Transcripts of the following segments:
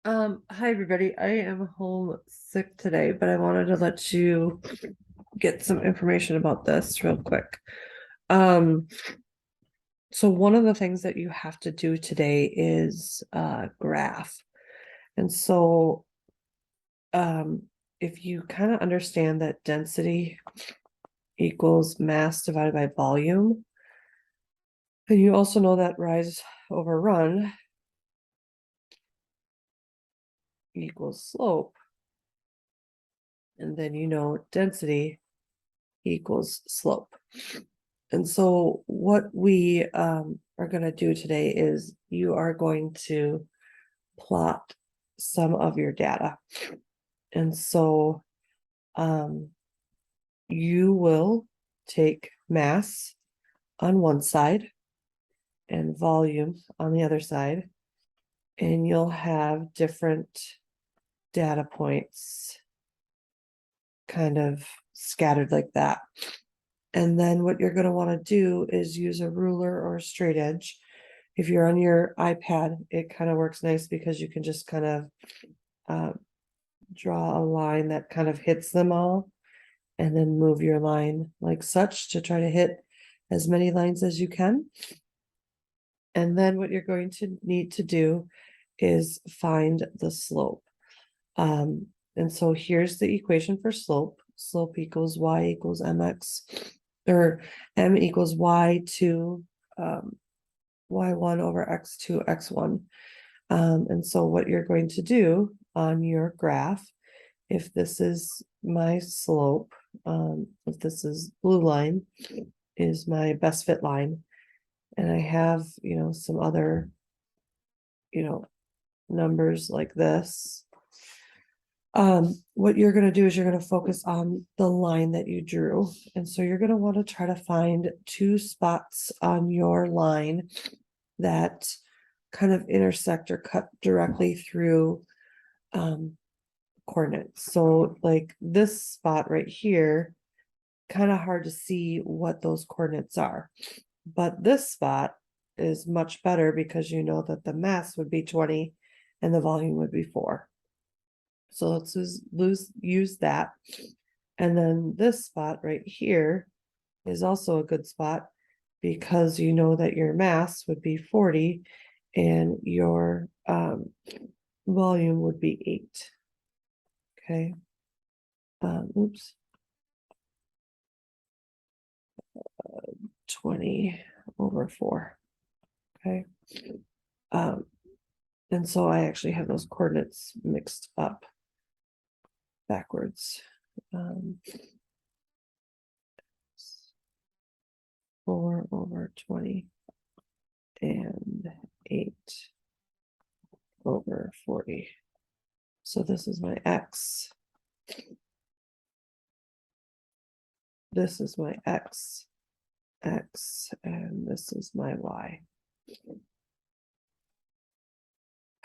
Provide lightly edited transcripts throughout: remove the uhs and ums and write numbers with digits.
Hi everybody. I am home sick today, but I wanted to let you get some information about this real quick. Um, so one of the things that you have to do today is graph. And so if you kind of understand that density equals mass divided by volume, and you also know that rise over run equals slope, and then you know density equals slope. And so what we are going to do today is you are going to plot some of your data. And so you will take mass on one side and volume on the other side, and you'll have different data points kind of scattered like that. And then what you're going to want to do is use a ruler or a straight edge. If you're on your iPad, it kind of works nice because you can just kind of draw a line that kind of hits them all and then move your line like such to try to hit as many lines as you can. And then what you're going to need to do is find the slope. And so here's the equation for slope. Slope equals y equals mx, or m equals y2 y1 over x2 x1. And so what you're going to do on your graph, if this is my slope, if this is blue line is my best fit line, and I have, some other, numbers like this. What you're going to do is you're going to focus on the line that you drew. And so you're going to want to try to find two spots on your line that kind of intersect or cut directly through coordinates. So like this spot right here, kind of hard to see what those coordinates are. But this spot is much better because you know that the mass would be 20 and the volume would be 4. So let's use that. And then this spot right here is also a good spot because you know that your mass would be 40 and your volume would be 8. Okay. Oops. 20 over 4. Okay. And so I actually have those coordinates mixed up backwards. 4 over 20 and 8 over 40. So this is my x. This is my x, and this is my y.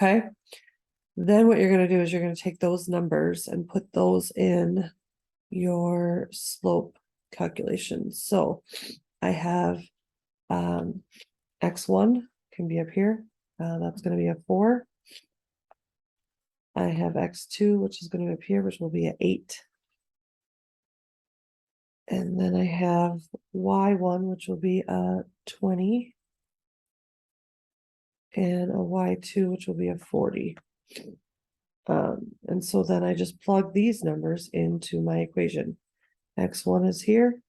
Okay. Then what you're going to do is you're going to take those numbers and put those in your slope calculations. So I have x1 can be up here. That's going to be a 4. I have x2, which is going to be up here, which will be an 8. And then I have y1, which will be a 20. And a y2, which will be a 40. And so then I just plug these numbers into my equation. X1 is here.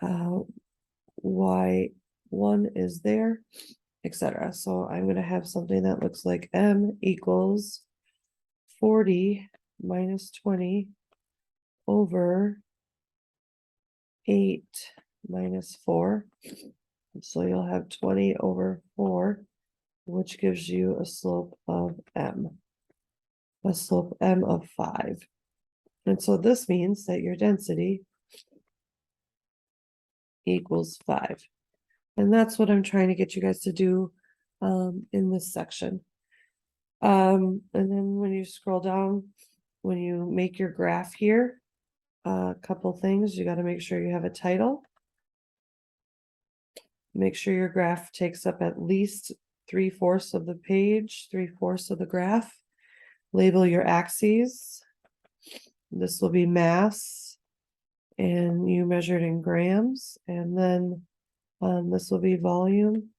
Y1 is there, etc. So I'm going to have something that looks like m equals 40 minus 20 over 8 minus 4. So you'll have 20 over 4, which gives you a slope of m. A slope m of 5. And so this means that your density equals 5. And that's what I'm trying to get you guys to do in this section. And then when you scroll down, when you make your graph here, a couple things, you got to make sure you have a title. Make sure your graph takes up at least 3/4 of the page, 3/4 of the graph. Label your axes. This will be mass, and you measured in grams, and then this will be volume,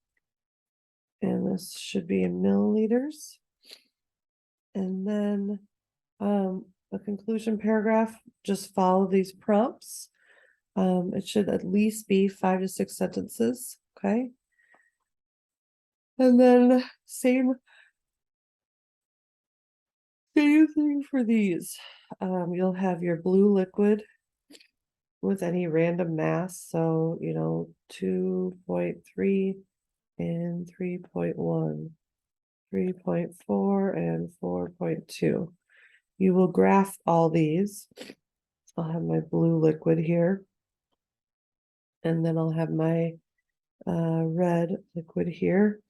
and this should be in milliliters. And then the conclusion paragraph, just follow these prompts. It should at least be 5 to 6 sentences, okay? And then same thing for these. You'll have your blue liquid with any random mass, so 2.3 and 3.1, 3.4 and 4.2. You will graph all these. I'll have my blue liquid here, and then I'll have my red liquid here,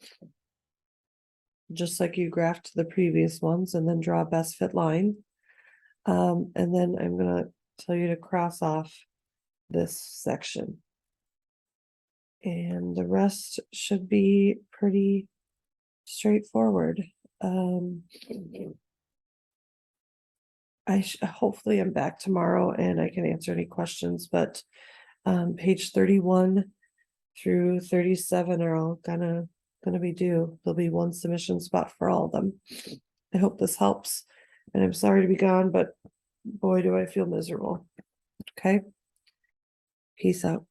just like you graphed the previous ones, and then draw a best fit line. And then I'm gonna tell you to cross off this section. And the rest should be pretty straightforward. Hopefully I'm back tomorrow and I can answer any questions, but page 31 through 37 are all gonna be due. There'll be one submission spot for all of them. I hope this helps, and I'm sorry to be gone, but boy, do I feel miserable. Okay. Peace out.